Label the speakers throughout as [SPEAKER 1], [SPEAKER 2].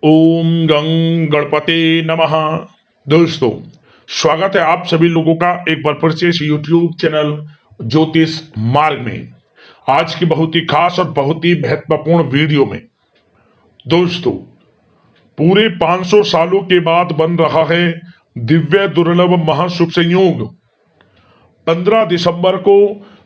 [SPEAKER 1] ओम गं गणपते नमः। दोस्तों, स्वागत है आप सभी लोगों का एक बार फिर से इस यूट्यूब चैनल ज्योतिष मार्ग में। आज की बहुत ही खास और बहुत ही महत्वपूर्ण वीडियो में दोस्तों, पूरे 500 सालों के बाद बन रहा है दिव्य दुर्लभ महाशुभ संयोग। 15 दिसंबर को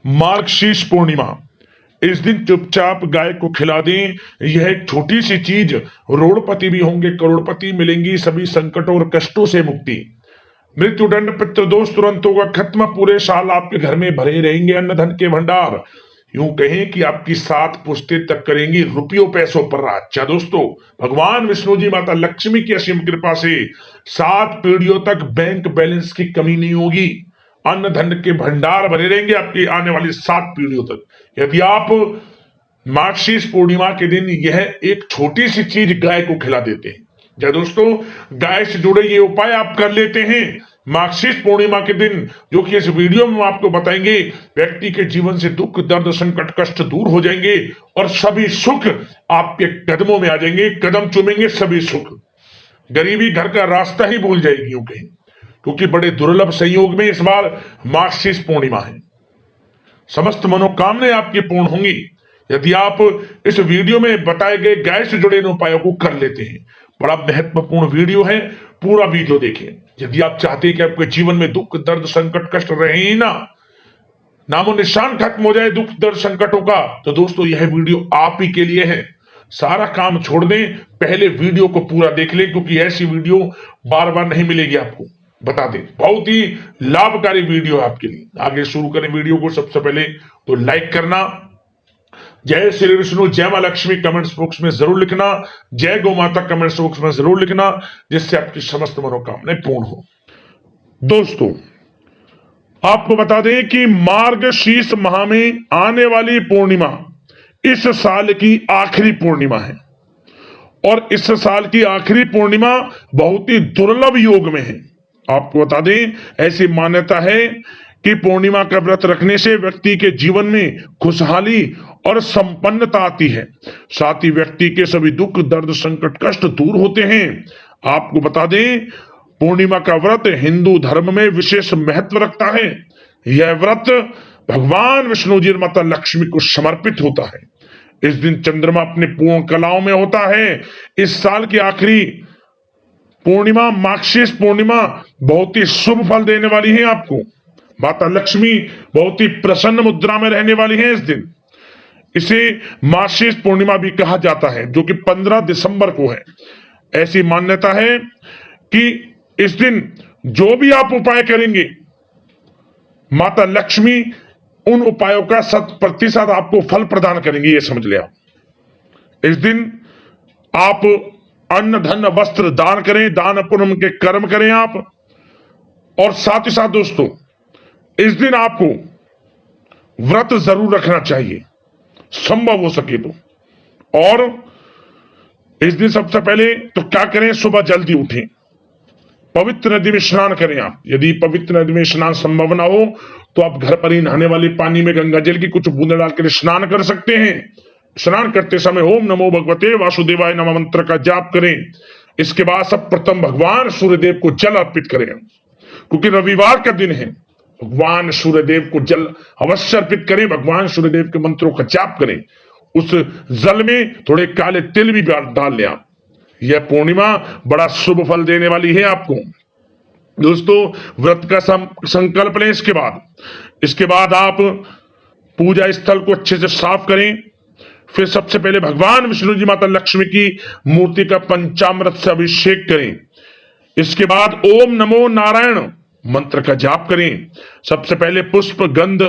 [SPEAKER 1] मार्गशीर्ष पूर्णिमा। इस दिन चुपचाप गाय को खिला दें। यह एक छोटी सी चीज, रोड़पति भी होंगे, करोड़पति मिलेंगी, सभी संकटों और कष्टों से मुक्ति। मृत्युदंड पितृदोष तुरंत होगा खत्म। पूरे साल आपके घर में भरे रहेंगे अन्न धन के भंडार। यूं कहें कि आपकी 7 पुश्ते तक करेंगी रुपयों पैसों पर राज। अच्छा दोस्तों, भगवान विष्णु जी माता लक्ष्मी की असीम कृपा से 7 पीढ़ियों तक बैंक बैलेंस की कमी नहीं होगी। अन्न धन के भंडार भरे रहेंगे आपकी आने वाली 7 पीढ़ियों तक, यदि आप मार्गशीर्ष पूर्णिमा के दिन यह एक छोटी सी चीज गाय को खिला देते हैं। क्या दोस्तों, गाय से जुड़े ये उपाय आप कर लेते हैं मार्गशीर्ष पूर्णिमा के दिन, जो कि इस वीडियो में आपको बताएंगे, व्यक्ति के जीवन से दुख दर्द संकट कष्ट दूर हो जाएंगे और सभी सुख आपके कदमों में आ जाएंगे। कदम चूमेंगे सभी सुख, गरीबी घर का रास्ता ही भूल जाएगी यूं कहें, क्योंकि बड़े दुर्लभ संयोग में इस बार मार्गशीर्ष पूर्णिमा है। समस्त मनोकामनाएं आपकी पूर्ण होंगी यदि आप इस वीडियो में बताए गए गाय से जुड़े इन उपायों को कर लेते हैं। बड़ा महत्वपूर्ण वीडियो है, पूरा वीडियो देखें। यदि आप चाहते हैं कि आपके जीवन में दुख दर्द संकट कष्ट रहे ही ना, नामो निशान खत्म हो जाए दुख दर्द संकटों का, तो दोस्तों यह वीडियो आप ही के लिए है। सारा काम छोड़ दें, पहले वीडियो को पूरा देख लें, क्योंकि ऐसी वीडियो बार बार नहीं मिलेगी आपको। बता दें, बहुत ही लाभकारी वीडियो है आपके लिए। आगे शुरू करें वीडियो को। सबसे पहले तो लाइक करना, जय श्री विष्णु जय मां लक्ष्मी कमेंट्स बॉक्स में जरूर लिखना, जय गौ माता कमेंट्स बॉक्स में जरूर लिखना, जिससे आपकी समस्त मनोकामनाएं पूर्ण हो। दोस्तों, आपको बता दें कि मार्गशीर्ष माह में आने वाली पूर्णिमा इस साल की आखिरी पूर्णिमा है, और इस साल की आखिरी पूर्णिमा बहुत ही दुर्लभ योग में है। आपको बता दें, ऐसी मान्यता है कि पूर्णिमा का व्रत रखने से व्यक्ति के जीवन में खुशहाली और संपन्नता आती है, साथ ही व्यक्ति के सभी दुख दर्द संकट कष्ट दूर होते हैं। आपको बता दें, पूर्णिमा का व्रत हिंदू धर्म में विशेष महत्व रखता है। यह व्रत भगवान विष्णु जी माता लक्ष्मी को समर्पित होता है। इस दिन चंद्रमा अपने पूर्ण कलाओं में होता है। इस साल की आखिरी पूर्णिमा मार्गशीर्ष पूर्णिमा बहुत ही शुभ फल देने वाली है आपको। माता लक्ष्मी बहुत ही प्रसन्न मुद्रा में रहने वाली है इस दिन। इसे मार्गशीर्ष पूर्णिमा भी कहा जाता है, जो कि 15 दिसंबर को है। ऐसी मान्यता है कि इस दिन जो भी आप उपाय करेंगे, माता लक्ष्मी उन उपायों का 100% आपको फल प्रदान करेंगे, ये समझ ले आप। इस दिन आप अन्न धन वस्त्र दान करें, दान पुण्य के कर्म करें आप। और साथ ही साथ दोस्तों, इस दिन आपको व्रत जरूर रखना चाहिए, संभव हो सके तो। और इस दिन सबसे पहले तो क्या करें, सुबह जल्दी उठें, पवित्र नदी में स्नान करें आप। यदि पवित्र नदी में स्नान संभव ना हो तो आप घर पर ही नहाने वाले पानी में गंगा जल की कुछ बूंदे डालकर स्नान कर सकते हैं। स्नान करते समय ओम नमो भगवते वासुदेवाय नमः मंत्र का जाप करें। इसके बाद सब प्रथम भगवान सूर्यदेव को जल अर्पित करें, क्योंकि रविवार का दिन है। भगवान सूर्यदेव को जल अवश्य अर्पित करें, भगवान सूर्यदेव के मंत्रों का जाप करें। उस जल में थोड़े काले तिल भी डाल लें आप। यह पूर्णिमा बड़ा शुभ फल देने वाली है आपको। दोस्तों, व्रत का संकल्प लें। इसके बाद आप पूजा स्थल को अच्छे से साफ करें। फिर सबसे पहले भगवान विष्णु जी माता लक्ष्मी की मूर्ति का पंचामृत से अभिषेक करें। इसके बाद ओम नमो नारायण मंत्र का जाप करें। सबसे पहले पुष्प गंध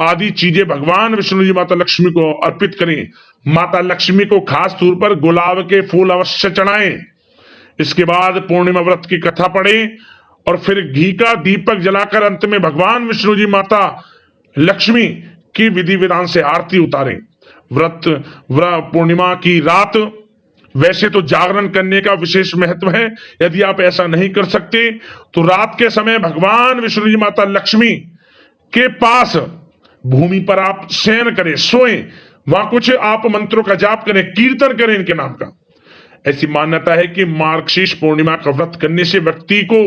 [SPEAKER 1] आदि चीजें भगवान विष्णु जी माता लक्ष्मी को अर्पित करें। माता लक्ष्मी को खास तौर पर गुलाब के फूल अवश्य चढ़ाएं। इसके बाद पूर्णिमा व्रत की कथा पढ़ें और फिर घी का दीपक जलाकर अंत में भगवान विष्णु जी माता लक्ष्मी की विधि विधान से आरती उतारें। व्रत पूर्णिमा की रात वैसे तो जागरण करने का विशेष महत्व है। यदि आप ऐसा नहीं कर सकते तो रात के समय भगवान विष्णु जी माता लक्ष्मी के पास भूमि पर आप शयन करें, सोएं। वहां कुछ आप मंत्रों का जाप करें, कीर्तन करें इनके नाम का। ऐसी मान्यता है कि मार्गशीर्ष पूर्णिमा का व्रत करने से व्यक्ति को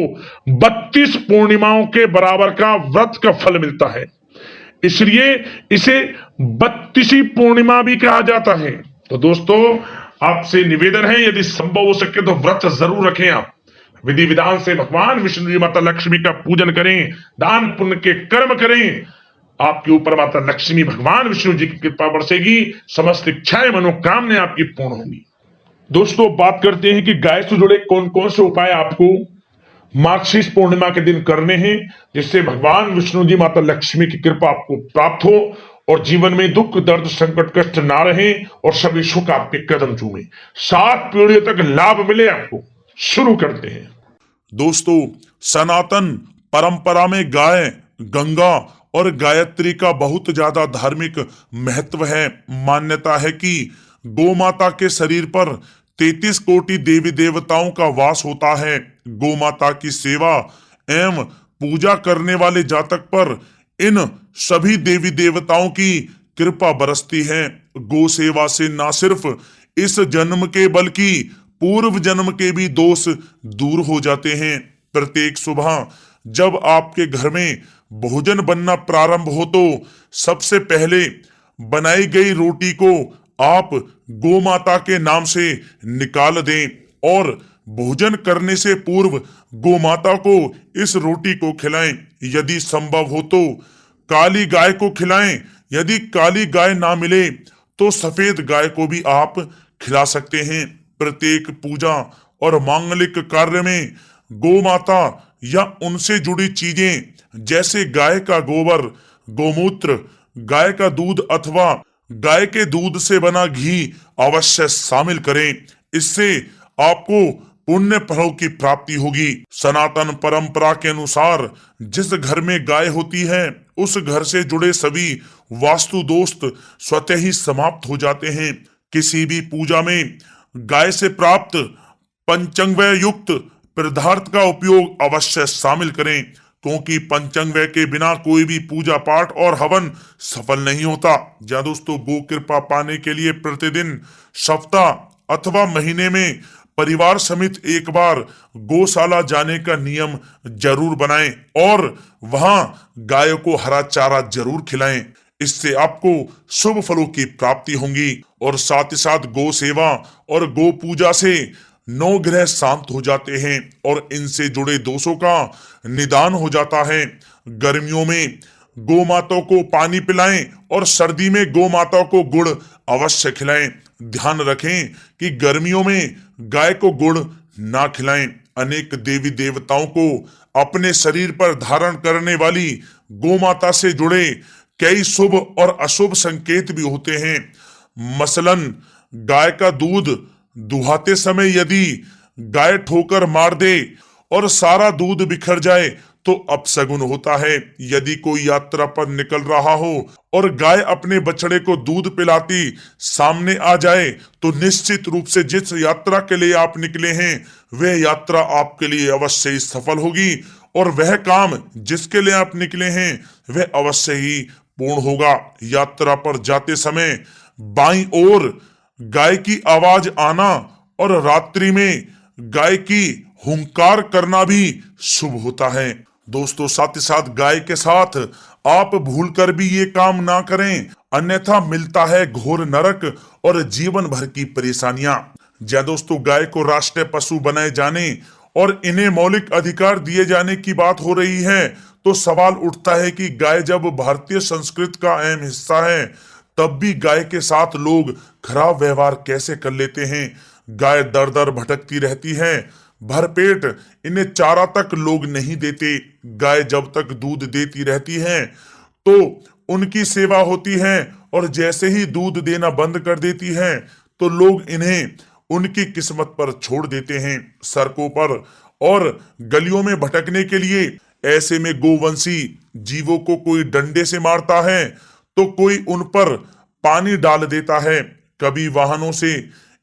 [SPEAKER 1] 32 पूर्णिमाओं के बराबर का व्रत का फल मिलता है, इसलिए इसे 32वीं पूर्णिमा भी कहा जाता है। तो दोस्तों, आपसे निवेदन है, यदि संभव हो सके तो व्रत जरूर रखें। आप विधि विधान से भगवान विष्णु जी माता लक्ष्मी का पूजन करें, दान पुण्य के कर्म करें, आपके ऊपर माता लक्ष्मी भगवान विष्णु जी की कृपा बरसेगी, समस्त इच्छाएं मनोकामनाएं आपकी पूर्ण होंगी। दोस्तों, बात करते हैं कि गाय से जुड़े कौन कौन से उपाय आपको मार्गशीर्ष पूर्णिमा के दिन करने हैं, जिससे भगवान विष्णु जी माता लक्ष्मी की कृपा आपको प्राप्त हो और जीवन में दुख दर्द संकट कष्ट ना रहे और सभी सुख आपके कदम चूमे, 7 पीढ़ियों तक लाभ मिले आपको। शुरू करते हैं।
[SPEAKER 2] दोस्तों, सनातन परंपरा में गाय, गंगा और गायत्री का बहुत ज्यादा धार्मिक महत्व है। मान्यता है कि गौ माता के शरीर पर 33 कोटि देवी देवताओं का वास होता है। गौ माता की सेवा एवं पूजा करने वाले जातक पर इन सभी देवी देवताओं की कृपा बरसती है। गौ सेवा से न सिर्फ इस जन्म के बल्कि पूर्व जन्म के भी दोष दूर हो जाते हैं। प्रत्येक सुबह जब आपके घर में भोजन बनना प्रारंभ हो तो सबसे पहले बनाई गई रोटी को आप गौ माता के नाम से निकाल दें और भोजन करने से पूर्व गौ माता को इस रोटी को खिलाएं। यदि संभव हो तो काली गाय को खिलाएं। यदि काली गाय ना मिले तो सफेद गाय को भी आप खिला सकते हैं। प्रत्येक पूजा और मांगलिक कार्य में गौ माता या उनसे जुड़ी चीजें जैसे गाय का गोबर, गोमूत्र, गाय का दूध अथवा गाय के दूध से बना घी अवश्य शामिल करें। इससे आपको पुण्य फलों की प्राप्ति होगी। सनातन परंपरा के अनुसार जिस घर में गाय होती है उस घर से जुड़े सभी वास्तु दोष स्वतः ही समाप्त हो जाते हैं। किसी भी पूजा में गाय से प्राप्त पंचांगव्य युक्त पदार्थ का उपयोग अवश्य शामिल करें, क्योंकि पंचांगव्य के बिना कोई भी पूजा पाठ और हवन सफल नहीं होता। या दोस्तों, गो कृपा पाने के लिए प्रतिदिन, सप्ताह अथवा महीने में परिवार समेत एक बार गौशाला जाने का नियम जरूर बनाएं और वहां गायों को हरा चारा जरूर खिलाएं। इससे आपको शुभ फलों की प्राप्ति होगी और साथ ही साथ गौ सेवा और गौ पूजा से 9 ग्रह शांत हो जाते हैं और इनसे जुड़े दोषों का निदान हो जाता है। गर्मियों में गौ माता को पानी पिलाएं और सर्दी में गौ माता को गुड़ अवश्य खिलाएं। ध्यान रखें कि गर्मियों में गाय को गुड़ ना खिलाएं। अनेक देवी देवताओं को अपने शरीर पर धारण करने वाली गौ माता से जुड़े कई शुभ और अशुभ संकेत भी होते हैं। मसलन, गाय का दूध दुहाते समय यदि गाय ठोकर मार दे और सारा दूध बिखर जाए तो अपशगुन होता है। यदि कोई यात्रा पर निकल रहा हो और गाय अपने बछड़े को दूध पिलाती सामने आ जाए तो निश्चित रूप से जिस यात्रा के लिए आप निकले हैं वह यात्रा आपके लिए अवश्य ही सफल होगी और वह काम जिसके लिए आप निकले हैं वह अवश्य ही पूर्ण होगा। यात्रा पर जाते समय बाईं ओर गाय की आवाज आना और रात्रि में गाय की हुंकार करना भी शुभ होता है। दोस्तों, साथ ही साथ गाय के साथ आप भूलकर भी ये काम ना करें, अन्यथा मिलता है घोर नरक और जीवन भर की परेशानियां। जय दोस्तों, गाय को राष्ट्रीय पशु बनाए जाने और इन्हें मौलिक अधिकार दिए जाने की बात हो रही है तो सवाल उठता है कि गाय जब भारतीय संस्कृति का अहम हिस्सा है तब भी गाय के साथ लोग खराब व्यवहार कैसे कर लेते हैं। गाय दर दर भटकती रहती है, भरपेट इन्हें चारा तक लोग नहीं देते। गाय जब तक दूध देती रहती है तो उनकी सेवा होती है और जैसे ही दूध देना बंद कर देती है तो लोग इन्हें उनकी किस्मत पर छोड़ देते हैं। सड़कों पर और गलियों में भटकने के लिए ऐसे में गोवंशी जीवों को कोई डंडे से मारता है तो कोई उन पर पानी डाल देता है। कभी वाहनों से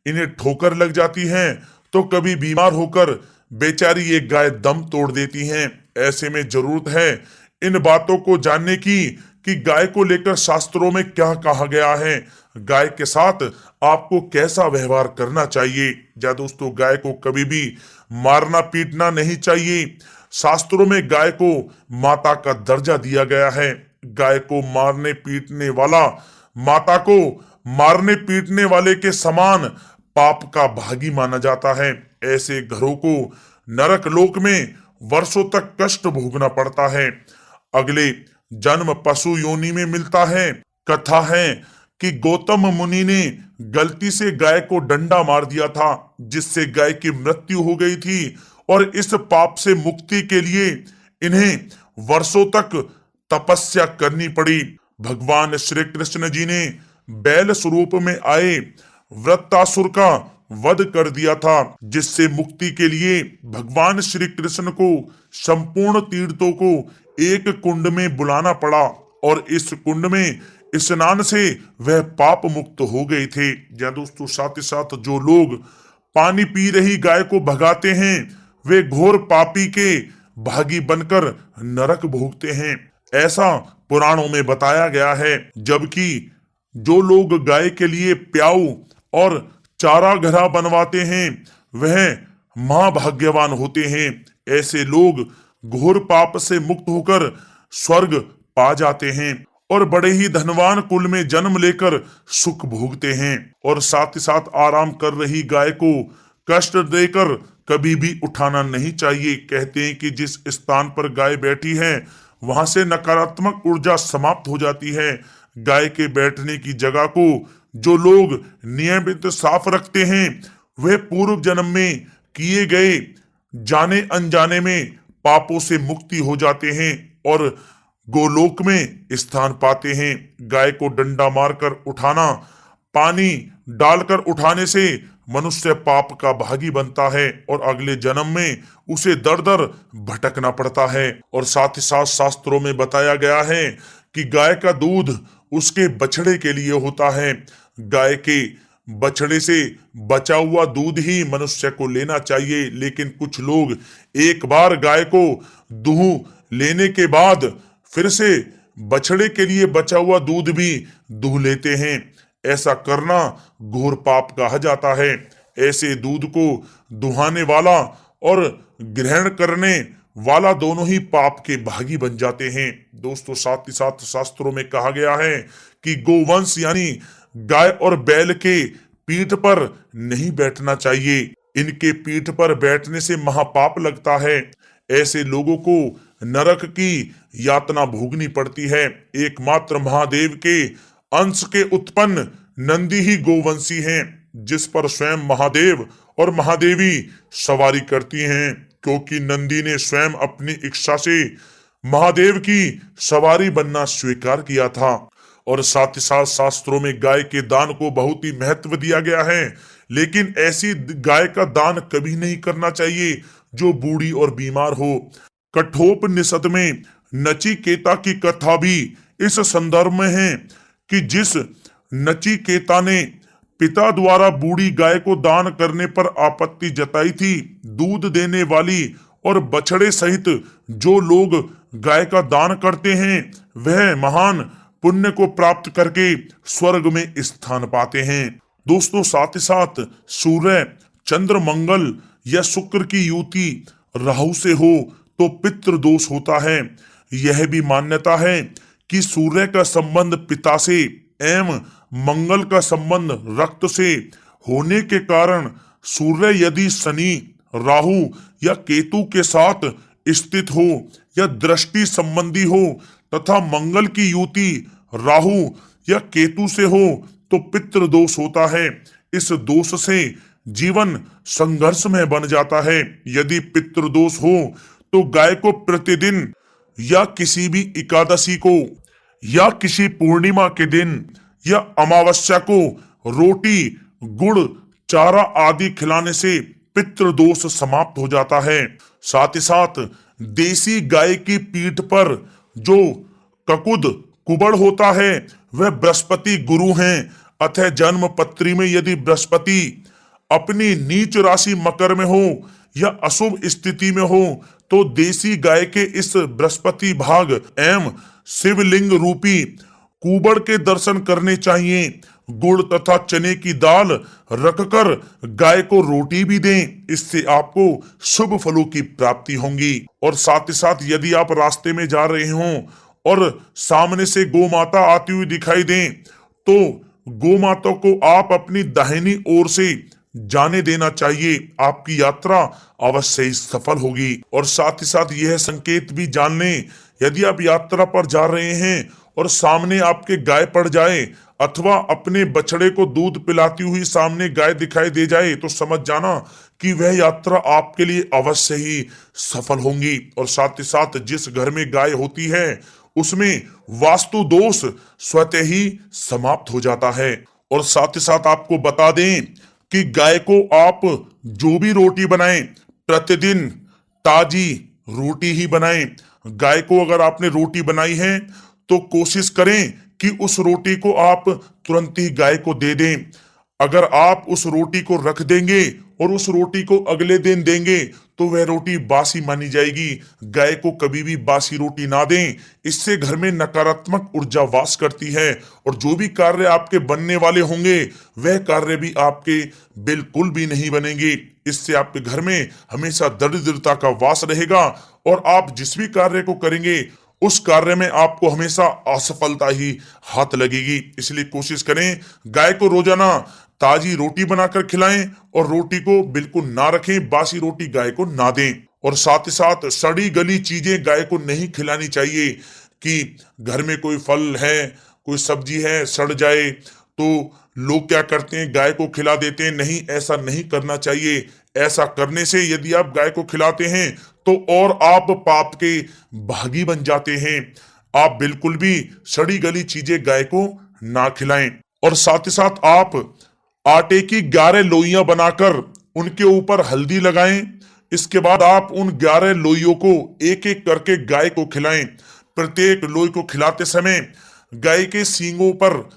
[SPEAKER 2] इन्हें ठोकर लग जाती है तो कभी बीमार होकर बेचारी ये गाय दम तोड़ देती हैं। ऐसे में जरूरत है इन बातों को जानने की कि गाय को लेकर शास्त्रों में क्या कहा गया है। गाय के साथ आपको कैसा व्यवहार करना चाहिए। या दोस्तों, गाय को कभी भी मारना पीटना नहीं चाहिए। शास्त्रों में गाय को माता का दर्जा दिया गया है। गाय को मारने पीटने वाला माता को मारने पीटने वाले के समान पाप का भागी माना जाता है। ऐसे घरों को नरक लोक में वर्षों तक कष्ट भोगना पड़ता है। अगले जन्म पशु योनि में मिलता है। कथा है कि गौतम मुनि ने गलती से गाय को डंडा मार दिया था, जिससे गाय की मृत्यु हो गई थी, और इस पाप से मुक्ति के लिए इन्हें वर्षों तक तपस्या करनी पड़ी। भगवान श्री कृष्ण जी ने बैल स्वरूप में आए वृत्तासुर का वध कर दिया था, जिससे मुक्ति के लिए भगवान श्री कृष्ण को संपूर्ण तीर्थों को एक कुंड में बुलाना पड़ा, और इस कुंड में स्नान से वह पाप मुक्त हो गए थे। या दोस्तों, साथ ही साथ जो लोग पानी पी रही गाय को भगाते हैं, वे घोर पापी के भागी बनकर नरक भोगते हैं, ऐसा पुराणों में बताया गया है। जबकि जो लोग गाय के लिए प्याऊ और चारा घरा बनवाते हैं, वह महाभाग्यवान होते हैं। ऐसे लोग घोर पाप से मुक्त होकर स्वर्ग पा जाते हैं और बड़े ही धनवान कुल में जन्म लेकर सुख भोगते हैं। और साथ ही साथ आराम कर रही गाय को कष्ट देकर कभी भी उठाना नहीं चाहिए। कहते हैं कि जिस स्थान पर गाय बैठी है, वहां से नकारात्मक ऊर्जा समाप्त हो जाती है। गाय के बैठने की जगह को जो लोग नियमित साफ रखते हैं, वे पूर्व जन्म में किए गए जाने अनजाने में पापों से मुक्ति हो जाते हैं और गोलोक में स्थान पाते हैं। गाय को डंडा मारकर उठाना, पानी डालकर उठाने से मनुष्य पाप का भागी बनता है और अगले जन्म में उसे दर दर भटकना पड़ता है। और साथ ही साथ शास्त्रों में बताया गया है कि गाय का दूध उसके बछड़े के लिए होता है। गाय के बछड़े से बचा हुआ दूध ही मनुष्य को लेना चाहिए, लेकिन कुछ लोग एक बार गाय को दूह लेने के बाद फिर से बछड़े के लिए बचा हुआ दूध भी दूह लेते हैं। ऐसा करना घोर पाप कहा जाता है। ऐसे दूध को दुहाने वाला और ग्रहण करने वाला दोनों ही पाप के भागी बन जाते हैं। दोस्तों, साथ ही साथ शास्त्रों में कहा गया है कि गोवंश यानी गाय और बैल के पीठ पर नहीं बैठना चाहिए। इनके पीठ पर बैठने से महापाप लगता है। ऐसे लोगों को नरक की यातना भोगनी पड़ती है। एकमात्र महादेव के अंश के उत्पन्न नंदी ही गोवंशी हैं, जिस पर स्वयं महादेव और महादेवी सवारी करती हैं, क्योंकि नंदी ने स्वयं अपनी इच्छा से महादेव की सवारी बनना स्वीकार किया था। और साथ ही साथ शास्त्रों में गाय के दान को बहुत ही महत्व दिया गया है, लेकिन ऐसी गाय का दान कभी नहीं करना चाहिए जो बूढ़ी और बीमार हो। कठोपनिषद में नचिकेता की कथा भी इस संदर्भ में है कि जिस नचिकेता ने पिता द्वारा बूढ़ी गाय को दान करने पर आपत्ति जताई थी, दूध देने वाली और बछड़े सहित जो लोग गाय का दान करते हैं, वह महान पुण्य को प्राप्त करके स्वर्ग में स्थान पाते हैं। दोस्तों, साथ ही साथ सूर्य, चंद्र, मंगल या शुक्र की युति राहु से हो तो पितृ दोष होता है। यह भी मान्यता है कि सूर्य का संबंध पिता से एवं मंगल का संबंध रक्त से होने के कारण सूर्य यदि शनि, राहु या केतु के साथ स्थित हो या दृष्टि संबंधी हो तथा मंगल की युति राहु या केतु से हो तो पितृ दोष होता है। इस दोष से जीवन संघर्ष में बन जाता है। यदि पितृ दोष हो तो गाय को प्रतिदिन या किसी भी एकादशी को या किसी पूर्णिमा के दिन या अमावस्या को रोटी, गुड़, चारा आदि खिलाने से पितृदोष समाप्त हो जाता है। साथ ही साथ देसी गाय की पीठ पर जो ककुद कुबड़ होता है वह बृहस्पति गुरु हैं। अतः जन्म पत्री में यदि बृहस्पति अपनी नीच राशि मकर में हो या अशुभ स्थिति में हो तो देसी गाय के इस बृहस्पति भाग एवं शिवलिंग रूपी कुबड़ के दर्शन करने चाहिए। गुड़ तथा चने की दाल रखकर गाय को रोटी भी दें। इससे आपको शुभ फलों की प्राप्ति होगी। और साथ ही साथ यदि आप रास्ते में जा रहे हों और सामने से गौ माता आती हुई दिखाई दें तो गौ माता को आप अपनी दाहिनी ओर से जाने देना चाहिए। आपकी यात्रा अवश्य ही सफल होगी। और साथ ही साथ यह संकेत भी जान लें, यदि आप यात्रा पर जा रहे हैं और सामने आपके गाय पड़ जाए अथवा अपने बछड़े को दूध पिलाती हुई सामने गाय दिखाई दे जाए तो समझ जाना कि वह यात्रा आपके लिए अवश्य ही सफल होगी। और साथ ही साथ जिस घर में गाय होती है उसमें वास्तु दोष स्वतः ही समाप्त हो जाता है। और साथ ही साथ आपको बता दें कि गाय को आप जो भी रोटी बनाएं प्रतिदिन ताजी रोटी ही बनाएं। गाय को अगर आपने रोटी बनाई है तो कोशिश करें कि उस रोटी को आप तुरंत ही गाय को दे दें। अगर आप उस रोटी को रख देंगे और उस रोटी को अगले दिन देंगे तो वह रोटी बासी मानी जाएगी। गाय को कभी भी बासी रोटी ना दें, इससे घर में नकारात्मक ऊर्जा वास करती है और जो भी कार्य आपके बनने वाले होंगे वह कार्य भी आपके बिल्कुल भी नहीं बनेंगे। इससे आपके घर में हमेशा दरिद्रता का वास रहेगा और आप जिस भी कार्य को करेंगे उस कार्य में आपको हमेशा असफलता ही हाथ लगेगी। इसलिए कोशिश करें गाय को रोजाना ताजी रोटी बनाकर खिलाएं और रोटी को बिल्कुल ना रखें, बासी रोटी गाय को ना दें। और साथ ही साथ सड़ी गली चीजें गाय को नहीं खिलानी चाहिए कि घर में कोई फल है, कोई सब्जी है, सड़ जाए तो लोग क्या करते हैं गाय को खिला देते हैं। नहीं, ऐसा नहीं करना चाहिए। ऐसा करने से यदि आप गाय को खिलाते हैं तो और आप पाप के भागी बन जाते हैं। आप बिल्कुल भी सड़ी गली चीजें गाय को ना खिलाएं। और साथ ही साथ आप आटे की 11 लोइयां बनाकर उनके ऊपर हल्दी लगाएं। इसके बाद आप उन 11 लोइयों को एक एक करके गाय को खिलाएं। प्रत्येक लोई को खिलाते समय गाय के सींगों पर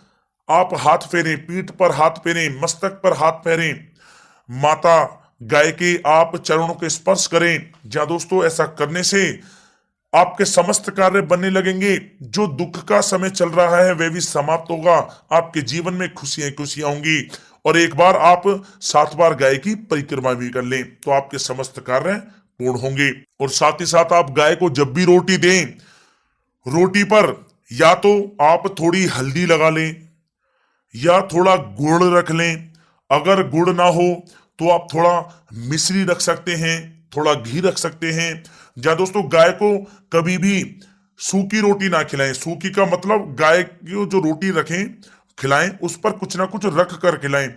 [SPEAKER 2] आप हाथ फेरें, पीठ पर हाथ फेरें, मस्तक पर हाथ फेरें, माता गाय के आप चरणों के स्पर्श करें। जहां दोस्तों ऐसा करने से आपके समस्त कार्य बनने लगेंगे। जो दुख का समय चल रहा है वह भी समाप्त होगा। आपके जीवन में खुशियां खुशियां होंगी। और एक बार आप 7 बार गाय की परिक्रमा भी कर लें तो आपके समस्त कार्य पूर्ण होंगे। और साथ ही साथ आप गाय को जब भी रोटी दें, रोटी पर या तो आप थोड़ी हल्दी लगा लें या थोड़ा गुड़ रख लें। अगर गुड़ ना हो तो आप थोड़ा मिश्री रख सकते हैं, थोड़ा घी रख सकते हैं। जहां दोस्तों गाय को कभी भी सूखी रोटी ना खिलाएं। सूखी का मतलब गाय की जो रोटी रखें खिलाएं उस पर कुछ ना कुछ रख कर खिलाएं।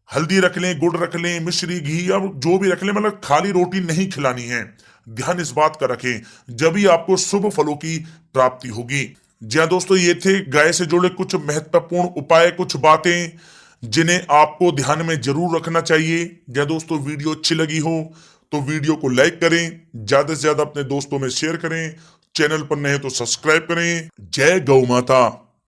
[SPEAKER 2] हल्दी रख लें, गुड़ रख लें, मिश्री, घी या जो भी रख लें, मतलब खाली रोटी नहीं खिलानी है। ध्यान इस बात का रखें, जब ही आपको शुभ फलों की प्राप्ति होगी। जहां दोस्तों ये थे गाय से जुड़े कुछ महत्वपूर्ण उपाय, कुछ बातें जिन्हें आपको ध्यान में जरूर रखना चाहिए। जहां दोस्तों वीडियो अच्छी लगी हो तो वीडियो को लाइक करें, ज्यादा से ज्यादा अपने दोस्तों में शेयर करें, चैनल पर नए तो सब्सक्राइब करें। जय गौ माता।